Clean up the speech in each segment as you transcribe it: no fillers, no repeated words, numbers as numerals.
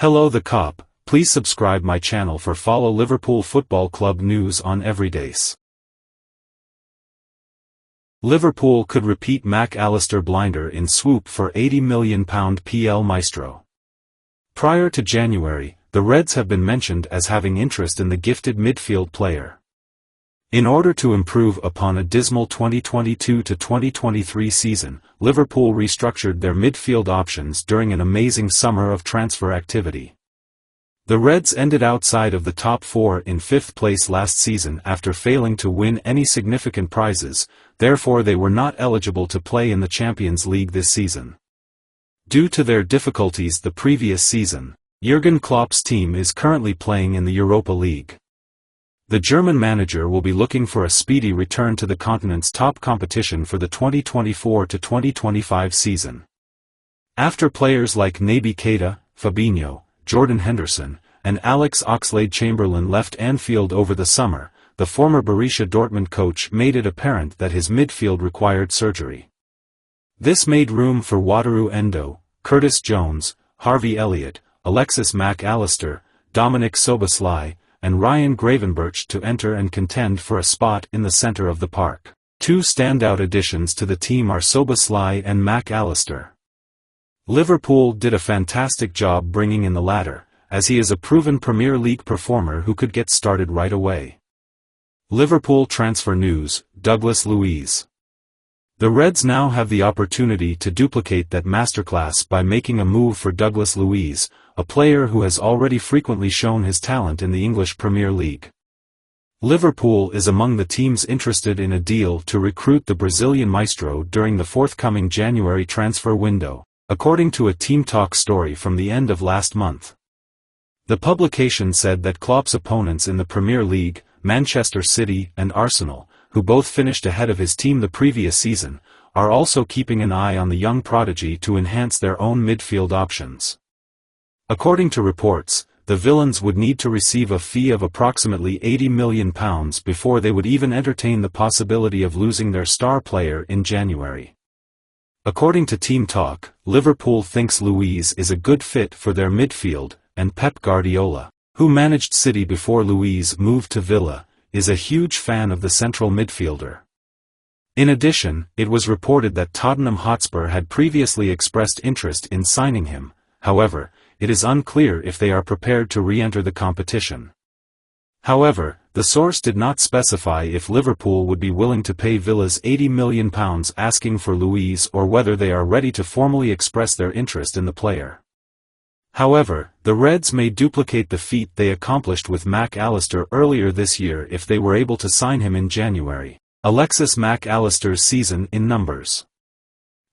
Hello the cop, please subscribe my channel for follow Liverpool Football Club news on every days. Liverpool could repeat Mac Allister blinder in swoop for £80 million PL Maestro. Prior to January, the Reds have been mentioned as having interest in the gifted midfield player. In order to improve upon a dismal 2022-2023 season, Liverpool restructured their midfield options during an amazing summer of transfer activity. The Reds ended outside of the top four in fifth place last season after failing to win any significant prizes, therefore they were not eligible to play in the Champions League this season. Due to their difficulties the previous season, Jurgen Klopp's team is currently playing in the Europa League. The German manager will be looking for a speedy return to the continent's top competition for the 2024-2025 season. After players like Naby Keita, Fabinho, Jordan Henderson, and Alex Oxlade-Chamberlain left Anfield over the summer, the former Borussia Dortmund coach made it apparent that his midfield required surgery. This made room for Wataru Endo, Curtis Jones, Harvey Elliott, Alexis Mac Allister, Dominic Szoboszlai, and Ryan Gravenberch to enter and contend for a spot in the center of the park. Two standout additions to the team are Szoboszlai and Mac Allister. Liverpool did a fantastic job bringing in the latter, as he is a proven Premier League performer who could get started right away. Liverpool transfer news: Douglas Luiz. The Reds now have the opportunity to duplicate that masterclass by making a move for Douglas Luiz, a player who has already frequently shown his talent in the English Premier League. Liverpool is among the teams interested in a deal to recruit the Brazilian maestro during the forthcoming January transfer window, according to a Team Talk story from the end of last month. The publication said that Klopp's opponents in the Premier League, Manchester City and Arsenal, who both finished ahead of his team the previous season, are also keeping an eye on the young prodigy to enhance their own midfield options. According to reports, the villains would need to receive a fee of approximately £80 million before they would even entertain the possibility of losing their star player in January. According to Team Talk, Liverpool thinks Luiz is a good fit for their midfield, and Pep Guardiola, who managed City before Luiz moved to Villa, is a huge fan of the central midfielder. In addition, it was reported that Tottenham Hotspur had previously expressed interest in signing him. However, it is unclear if they are prepared to re-enter the competition. However, the source did not specify if Liverpool would be willing to pay Villa's £80 million asking for Luiz or whether they are ready to formally express their interest in the player. However, the Reds may duplicate the feat they accomplished with Mac Allister earlier this year if they were able to sign him in January. Alexis Mac Allister's season in numbers.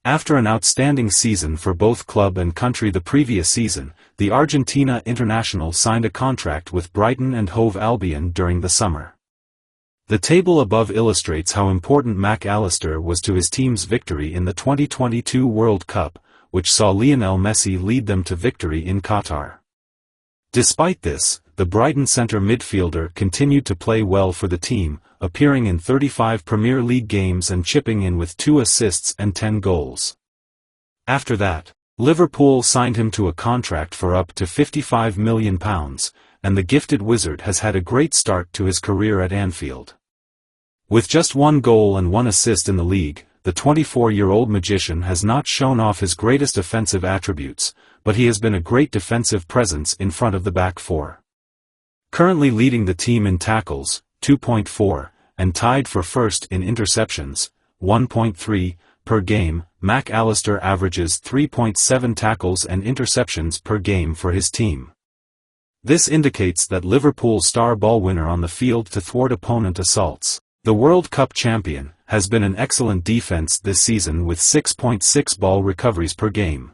After an outstanding season for both club and country the previous season, the Argentina international signed a contract with Brighton and Hove Albion during the summer. The table above illustrates how important Mac Allister was to his team's victory in the 2022 World Cup, which saw Lionel Messi lead them to victory in Qatar. Despite this, the Brighton centre midfielder continued to play well for the team, appearing in 35 Premier League games and chipping in with 2 assists and 10 goals. After that, Liverpool signed him to a contract for up to £55 million, and the gifted wizard has had a great start to his career at Anfield. With just 1 goal and 1 assist in the league, the 24-year-old magician has not shown off his greatest offensive attributes, but he has been a great defensive presence in front of the back four. Currently leading the team in tackles, 2.4, and tied for first in interceptions, 1.3, per game, Mac Allister averages 3.7 tackles and interceptions per game for his team. This indicates that Liverpool's star ball winner on the field to thwart opponent assaults, the World Cup champion, has been an excellent defense this season with 6.6 ball recoveries per game.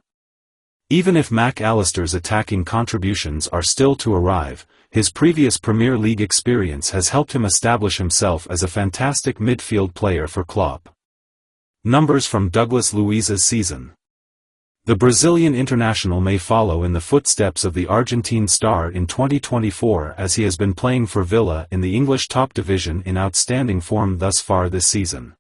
Even if Mac Allister's attacking contributions are still to arrive, his previous Premier League experience has helped him establish himself as a fantastic midfield player for Klopp. Numbers from Douglas Luiz's season. The Brazilian international may follow in the footsteps of the Argentine star in 2024 as he has been playing for Villa in the English top division in outstanding form thus far this season.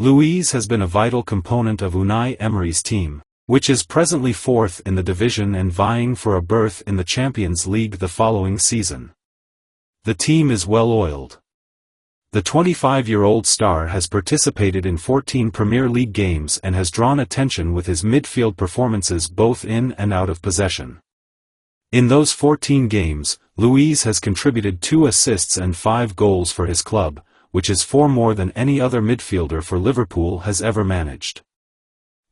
Luiz has been a vital component of Unai Emery's team, which is presently fourth in the division and vying for a berth in the Champions League the following season. The team is well-oiled. The 25-year-old star has participated in 14 Premier League games and has drawn attention with his midfield performances both in and out of possession. In those 14 games, Luiz has contributed 2 assists and 5 goals for his club, which is 4 more than any other midfielder for Liverpool has ever managed.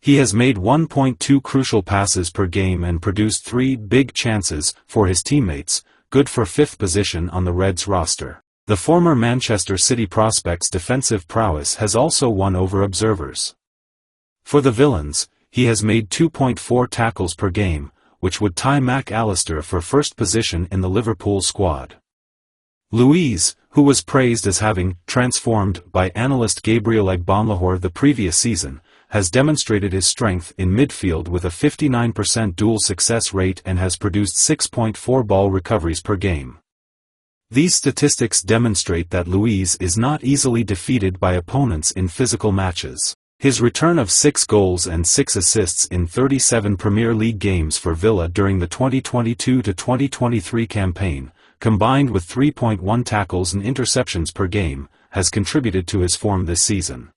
He has made 1.2 crucial passes per game and produced 3 big chances for his teammates, good for 5th position on the Reds roster. The former Manchester City prospect's defensive prowess has also won over observers. For the Villains, he has made 2.4 tackles per game, which would tie Mac Allister for first position in the Liverpool squad. Luiz, who was praised as having transformed by analyst Gabriel Agbanlahor the previous season, has demonstrated his strength in midfield with a 59% duel success rate and has produced 6.4 ball recoveries per game. These statistics demonstrate that Luiz is not easily defeated by opponents in physical matches. His return of 6 goals and 6 assists in 37 Premier League games for Villa during the 2022-2023 campaign, combined with 3.1 tackles and interceptions per game, has contributed to his form this season.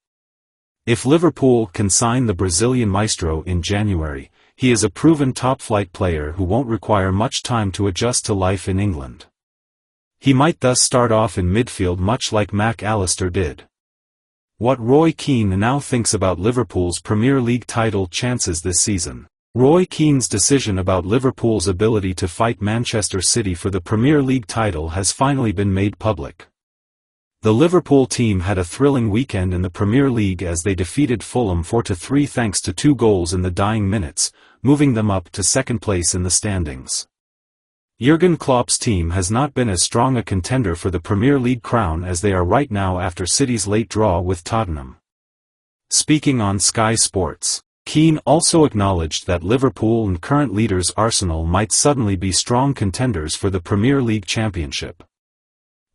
If Liverpool can sign the Brazilian maestro in January, he is a proven top-flight player who won't require much time to adjust to life in England. He might thus start off in midfield much like Mac Allister did. What Roy Keane now thinks about Liverpool's Premier League title chances this season. Roy Keane's decision about Liverpool's ability to fight Manchester City for the Premier League title has finally been made public. The Liverpool team had a thrilling weekend in the Premier League as they defeated Fulham 4-3 thanks to 2 goals in the dying minutes, moving them up to second place in the standings. Jurgen Klopp's team has not been as strong a contender for the Premier League crown as they are right now after City's late draw with Tottenham. Speaking on Sky Sports, Keane also acknowledged that Liverpool and current leaders Arsenal might suddenly be strong contenders for the Premier League championship.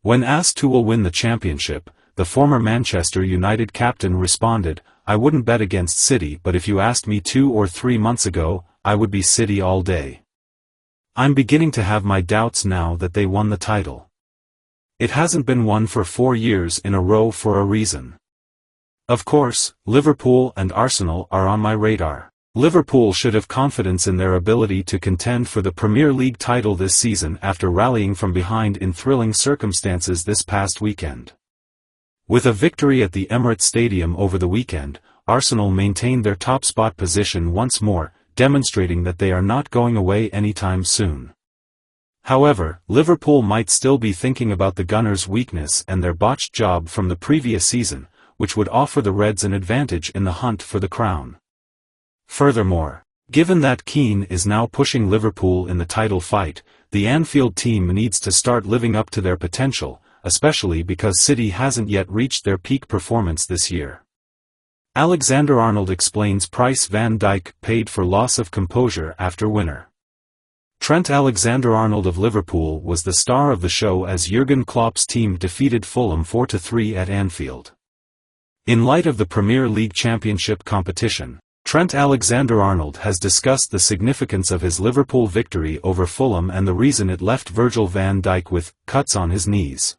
When asked who will win the championship, the former Manchester United captain responded, "I wouldn't bet against City, but if you asked me 2 or 3 months ago, I would be City all day. I'm beginning to have my doubts now that they won the title. It hasn't been won for 4 years in a row for a reason. Of course, Liverpool and Arsenal are on my radar. Liverpool should have confidence in their ability to contend for the Premier League title this season after rallying from behind in thrilling circumstances this past weekend." With a victory at the Emirates Stadium over the weekend, Arsenal maintained their top spot position once more, demonstrating that they are not going away anytime soon. However, Liverpool might still be thinking about the Gunners' weakness and their botched job from the previous season, which would offer the Reds an advantage in the hunt for the crown. Furthermore, given that Keane is now pushing Liverpool in the title fight, the Anfield team needs to start living up to their potential, especially because City hasn't yet reached their peak performance this year. AlexanderArnold explains price Van Dijk paid for loss of composure after winner. Trent Alexander-Arnold of Liverpool was the star of the show as Jurgen Klopp's team defeated Fulham 4-3 at Anfield. In light of the Premier League Championship competition, Trent Alexander-Arnold has discussed the significance of his Liverpool victory over Fulham and the reason it left Virgil van Dijk with cuts on his knees.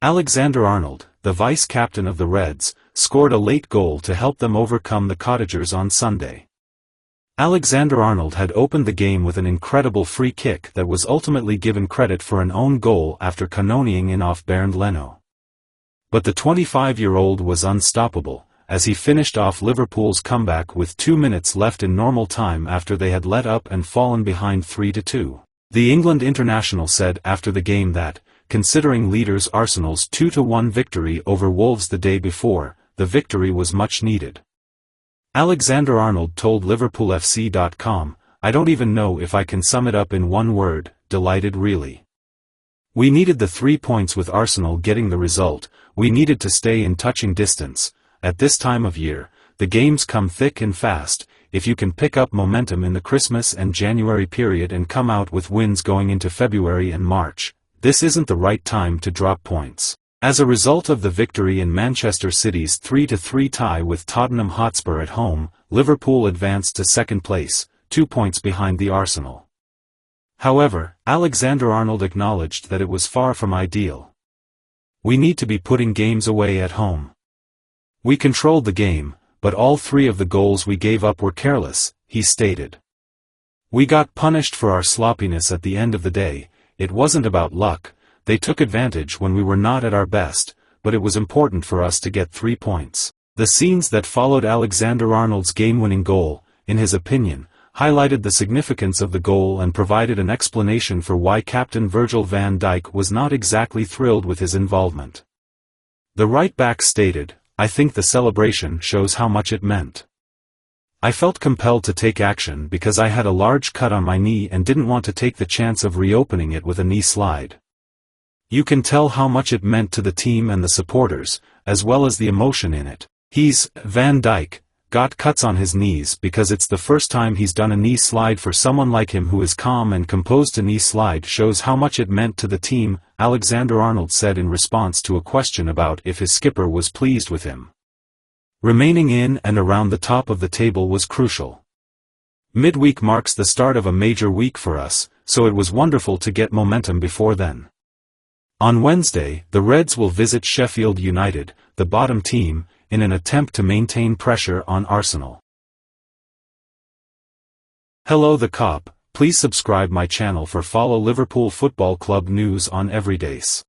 Alexander-Arnold, the vice-captain of the Reds, scored a late goal to help them overcome the Cottagers on Sunday. Alexander-Arnold had opened the game with an incredible free kick that was ultimately given credit for an own goal after cannonading in off Bernd Leno. But the 25-year-old was unstoppable, as he finished off Liverpool's comeback with 2 minutes left in normal time after they had let up and fallen behind 3-2. The England international said after the game that, considering leaders Arsenal's 2-1 victory over Wolves the day before, the victory was much needed. Alexander-Arnold told LiverpoolFC.com, "I don't even know if I can sum it up in one word, delighted really. We needed the 3 points with Arsenal getting the result, we needed to stay in touching distance. At this time of year, the games come thick and fast. If you can pick up momentum in the Christmas and January period and come out with wins going into February and March, this isn't the right time to drop points. As a result of the victory in Manchester City's 3-3 tie with Tottenham Hotspur at home, Liverpool advanced to second place, 2 points behind the Arsenal. However, Alexander-Arnold acknowledged that it was far from ideal. "We need to be putting games away at home. We controlled the game, but all 3 of the goals we gave up were careless," he stated. "We got punished for our sloppiness at the end of the day. It wasn't about luck. They took advantage when we were not at our best, but it was important for us to get 3 points." The scenes that followed Alexander-Arnold's game-winning goal, in his opinion, highlighted the significance of the goal and provided an explanation for why captain Virgil van Dijk was not exactly thrilled with his involvement. The right-back stated, "I think the celebration shows how much it meant. I felt compelled to take action because I had a large cut on my knee and didn't want to take the chance of reopening it with a knee slide. You can tell how much it meant to the team and the supporters, as well as the emotion in it. Van Dijk got cuts on his knees because it's the first time he's done a knee slide. For someone like him who is calm and composed, a knee slide shows how much it meant to the team," Alexander-Arnold said in response to a question about if his skipper was pleased with him. "Remaining in and around the top of the table was crucial. Midweek marks the start of a major week for us, so it was wonderful to get momentum before then. On Wednesday, the Reds will visit Sheffield United, the bottom team, in an attempt to maintain pressure on Arsenal." Hello the Cop, please subscribe my channel for follow Liverpool Football Club news on everydays.